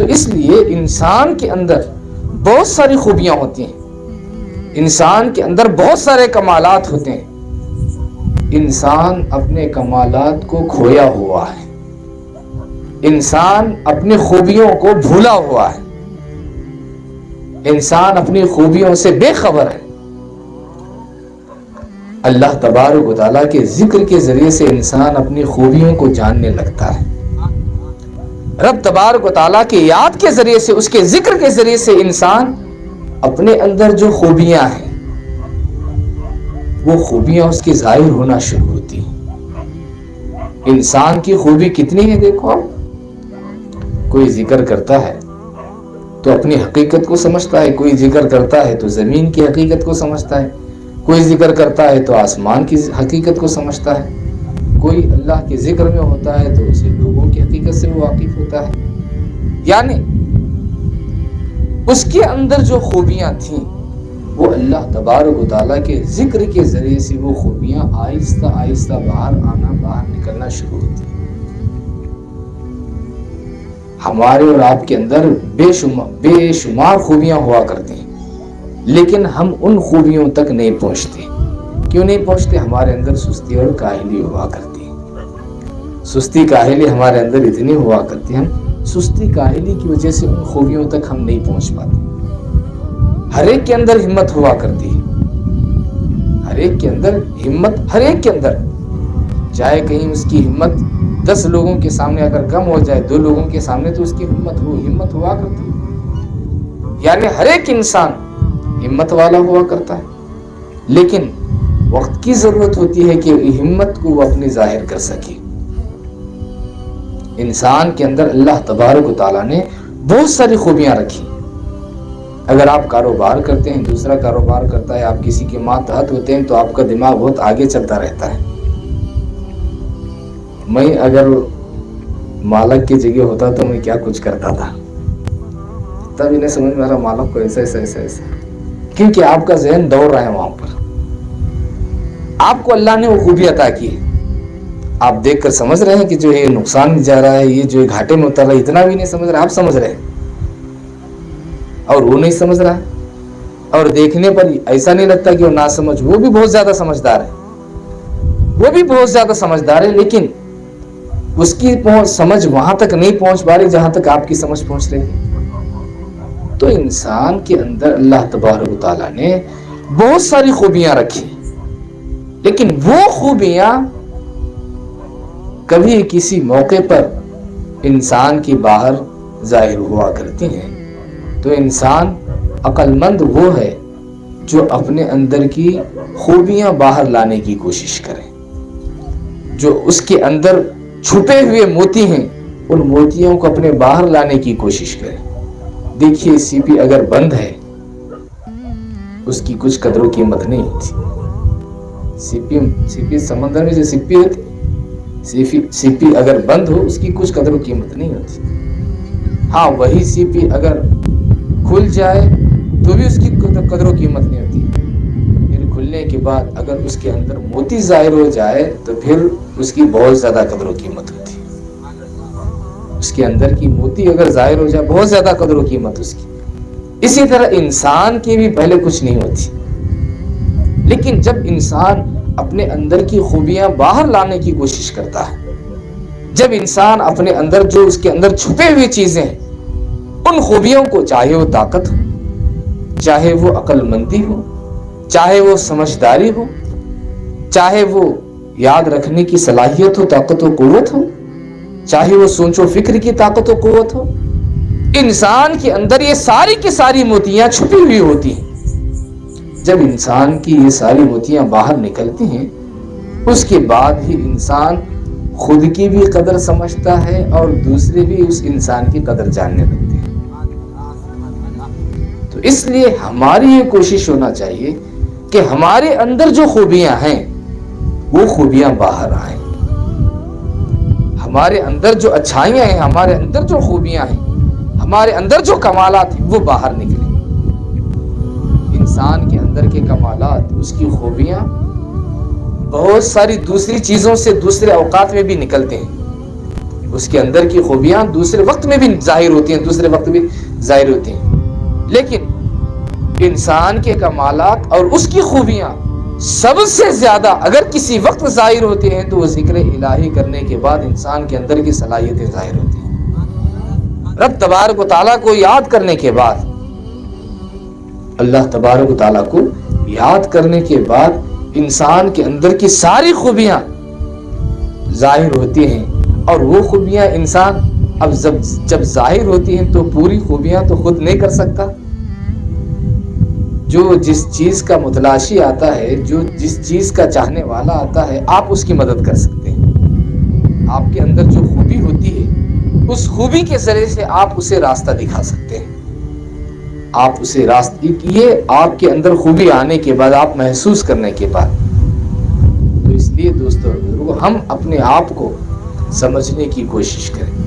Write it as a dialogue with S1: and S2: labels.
S1: تو اس لیے انسان کے اندر بہت ساری خوبیاں ہوتی ہیں، انسان کے اندر بہت سارے کمالات ہوتے ہیں، انسان اپنے کمالات کو کھویا ہوا ہے، انسان اپنی خوبیوں کو بھولا ہوا ہے، انسان اپنی خوبیوں سے بے خبر ہے۔ اللہ تبارک و تعالیٰ کے ذکر کے ذریعے سے انسان اپنی خوبیوں کو جاننے لگتا ہے، رب تبارک و تعالیٰ کی یاد کے ذریعے سے، اس کے ذکر کے ذریعے سے انسان اپنے اندر جو خوبیاں ہیں وہ خوبیاں اس کی ظاہر ہونا شروع ہوتی ہیں۔ انسان کی خوبی کتنی ہے دیکھو، کوئی ذکر کرتا ہے تو اپنی حقیقت کو سمجھتا ہے، کوئی ذکر کرتا ہے تو زمین کی حقیقت کو سمجھتا ہے، کوئی ذکر کرتا ہے تو آسمان کی حقیقت کو سمجھتا ہے، کوئی اللہ کے ذکر میں ہوتا ہے تو اسے لوگوں کی حقیقت سے واقف ہوتا ہے۔ یعنی اس کے اندر جو خوبیاں تھیں وہ اللہ تبارک و تعالیٰ کے ذکر کے ذریعے سے وہ خوبیاں آہستہ آہستہ باہر نکلنا شروع ہوتی ہیں۔ ہمارے اور آپ کے اندر بے شمار خوبیاں ہوا کرتی ہیں، لیکن ہم ان خوبیوں تک نہیں پہنچتے۔ کیوں نہیں پہنچتے؟ ہمارے اندر سستی اور کاہلی ہوا کرتی ہے، سستی کاہلی ہمارے اندر اتنی ہوا کرتی ہے، ہم سستی کاہلی کی وجہ سے ان خوبیوں تک ہم نہیں پہنچ پاتے۔ ہر ایک کے اندر ہمت ہوا کرتی ہے، ہر ایک کے اندر ہمت، ہر ایک کے اندر، چاہے کہیں اس کی ہمت 10 لوگوں کے سامنے اگر کم ہو جائے، 2 لوگوں کے سامنے، تو اس کی ہمت ہوا کرتی ہے۔ یعنی ہر ایک انسان ہمت والا ہوا کرتا ہے، لیکن وقت کی ضرورت ہوتی ہے کہ ہمت کو وہ اپنی ظاہر کر سکے۔ انسان کے اندر اللہ تبارک و تعالیٰ نے بہت ساری خوبیاں رکھی۔ اگر آپ کاروبار کرتے ہیں، دوسرا کاروبار کرتا ہے، آپ کسی کے ماتحت ہوتے ہیں تو آپ کا دماغ بہت آگے چلتا رہتا ہے۔ میں اگر مالک کی جگہ ہوتا تو میں کیا کچھ کرتا تھا، تب انہیں سمجھ میں آ رہا مالک کو ایسا ایسا ایسا ایسا، کیونکہ آپ کا ذہن دوڑ رہا ہے وہاں پر، آپ کو اللہ نے وہ خوبی عطا کی ہے۔ آپ دیکھ کر سمجھ رہے ہیں کہ جو یہ نقصان میں جا رہا ہے، یہ جو گھاٹے میں اتر رہا ہے، اتنا بھی نہیں سمجھ رہا، آپ سمجھ رہے ہیں اور وہ نہیں سمجھ رہا ہے۔ اور دیکھنے پر ایسا نہیں لگتا کہ وہ نہ سمجھ، وہ بھی بہت زیادہ سمجھدار ہے، وہ بھی بہت زیادہ سمجھدار ہے، لیکن اس کی سمجھ وہاں تک نہیں پہنچ پا رہی جہاں تک آپ کی سمجھ پہنچ رہی ہے۔ تو انسان کے اندر اللہ تبارک و تعالیٰ نے بہت ساری خوبیاں رکھی، لیکن وہ خوبیاں کبھی کسی موقع پر انسان کی باہر ظاہر ہوا کرتی ہیں۔ تو انسان عقل مند وہ ہے جو اپنے اندر کی خوبیاں باہر لانے کی کوشش کرے، جو اس کے اندر چھپے ہوئے موتی ہیں ان موتیوں کو اپنے باہر لانے کی کوشش کرے۔ دیکھیے سیپی اگر بند ہے اس کی کچھ قدر و قیمت نہیں ہوتی۔ سیپی سمندر میں جو سیپی ہوتی، سیپی اگر بند ہو اس کی کچھ قدر و قیمت نہیں ہوتی۔ ہاں وہی سیپی اگر کھل جائے تو بھی اس کی قدر و قیمت نہیں ہوتی، پھر کھلنے کے بعد اگر اس کے اندر موتی ظاہر ہو جائے تو پھر اس کی بہت زیادہ قدر و قیمت ہوتی ہے۔ اس کے اندر کی موتی اگر ظاہر ہو جائے بہت زیادہ قدر و قیمت اس کی۔ اسی طرح انسان کی بھی پہلے کچھ نہیں ہوتی، لیکن جب انسان اپنے اندر کی خوبیاں باہر لانے کی کوشش کرتا ہے، جب انسان اپنے اندر جو اس کے اندر چھپے ہوئی چیزیں ہیں ان خوبیوں کو، چاہے وہ طاقت ہو، چاہے وہ عقل مندی ہو، چاہے وہ سمجھداری ہو، چاہے وہ یاد رکھنے کی صلاحیت ہو، طاقت و قوت ہو، چاہے وہ سوچ و فکر کی طاقت و قوت ہو، انسان کے اندر یہ ساری کی ساری موتیاں چھپی ہوئی ہوتی ہیں۔ جب انسان کی یہ ساری موتیاں باہر نکلتی ہیں اس کے بعد ہی انسان خود کی بھی قدر سمجھتا ہے اور دوسرے بھی اس انسان کی قدر جاننے لگتے ہیں۔ تو اس لیے ہماری یہ کوشش ہونا چاہیے کہ ہمارے اندر جو خوبیاں ہیں وہ خوبیاں باہر آئیں، ہمارے اندر جو اچھائیاں ہیں، ہمارے اندر جو خوبیاں ہیں، ہمارے اندر جو کمالات ہیں وہ باہر نکلیں۔ انسان کے اندر کے کمالات، اس کی خوبیاں بہت ساری دوسری چیزوں سے دوسرے اوقات میں بھی نکلتے ہیں، اس کے اندر کی خوبیاں دوسرے وقت میں بھی ظاہر ہوتی ہیں، دوسرے وقت بھی ظاہر ہوتی ہیں، لیکن انسان کے کمالات اور اس کی خوبیاں سب سے زیادہ اگر کسی وقت ظاہر ہوتے ہیں تو وہ ذکر الہی کرنے کے بعد انسان کے اندر کی صلاحیتیں ظاہر ہوتی ہیں۔ رب تبارک و تعالیٰ کو یاد کرنے کے بعد، اللہ تبارک و تعالیٰ کو یاد کرنے کے بعد انسان کے اندر کی ساری خوبیاں ظاہر ہوتی ہیں، اور وہ خوبیاں انسان اب جب ظاہر ہوتی ہیں تو پوری خوبیاں تو خود نہیں کر سکتا۔ جو جس چیز کا متلاشی آتا ہے، جو جس چیز کا چاہنے والا آتا ہے، آپ اس کی مدد کر سکتے ہیں۔ آپ کے اندر جو خوبی ہوتی ہے، اس خوبی کے ذریعے سے آپ اسے راستہ دکھا سکتے ہیں۔ آپ اسے یہ آپ کے اندر خوبی آنے کے بعد، آپ محسوس کرنے کے بعد، تو اس لیے دوستو ہم اپنے آپ کو سمجھنے کی کوشش کریں۔